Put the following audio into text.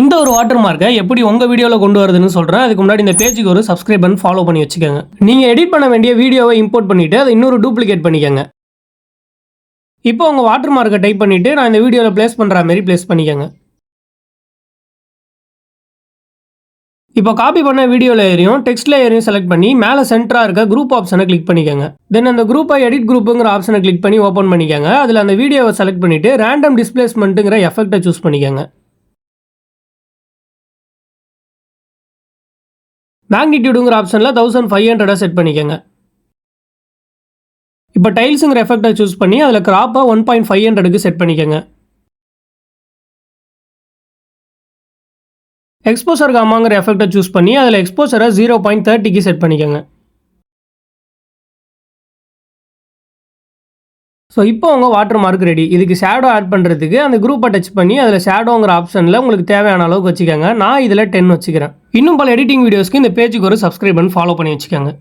இந்த ஒரு வாட்டர் மார்க்கை எப்படி உங்கள் வீடியோவில் கொண்டு வரதுன்னு சொல்கிறேன். அதுக்கு முன்னாடி இந்த பேஜுக்கு ஒரு சப்ஸ்கிரைப் பண்ணி ஃபாலோ பண்ணி வச்சுக்கோங்க. நீங்கள் எடிட் பண்ண வேண்டிய வீடியோவை இம்போர்ட் பண்ணிவிட்டு அதை இன்னொரு டூப்ளிகேட் பண்ணிக்கோங்க. இப்போ உங்கள் வாட்டர் மார்க்கை டைப் பண்ணிவிட்டு நான் இந்த வீடியோவில் ப்ளேஸ் பண்ணுற மாதிரி ப்ளேஸ் பண்ணிக்கோங்க. இப்போ காப்பி பண்ண வீடியோ லேயரையும் டெக்ஸ்ட் லேயரையும் செலக்ட் பண்ணி மேலே சென்டராக இருக்க குரூப் ஆப்ஷனை கிளிக் பண்ணிக்கோங்க. தென் அந்த குரூப்பை எடிட் குரூப்புங்கிற ஆப்ஷனை கிளிக் பண்ணி ஓப்பன் பண்ணிக்கோங்க. அதில் அந்த வீடியோவை செலக்ட் பண்ணிவிட்டு ரேண்டம் டிஸ்பிளேஸ்மெண்ட்டுங்கிற எஃபெக்டை சூஸ் பண்ணிக்கோங்க. மேக்னிடியூடுங்கிற ஆப்ஷனில் 1500 செட் பண்ணிக்கோங்க. இப்போ டைல்ஸுங்கிற எஃபெக்டை சூஸ் பண்ணி அதில் கிராப்பை 1.500க்கு செட் பண்ணிக்கோங்க. எக்ஸ்போசர் காமாங்கிற எஃபெக்டை சூஸ் பண்ணி அதில் எக்ஸ்போசரை 0.30க்கு செட் பண்ணிக்கோங்க. ஸோ இப்போ உங்கள் வாட்டர் மார்க் ரெடி. இதுக்கு ஷேடோ ஆட் பண்ணுறதுக்கு அந்த குரூப்பை டச் பண்ணி அதில் ஷேடோங்கிற ஆப்ஷனில் உங்களுக்கு தேவையான அளவுக்கு வச்சுக்கோங்க. நான் இதில் 10 வச்சுக்கிறேன். இன்னும் பல எடிட்டிங் வீடியோஸ்க்கு இந்த பேஜுக்கு ஒரு சப்ஸ்கிரைப் பண்ணி ஃபாலோ பண்ணி வச்சுக்கோங்க.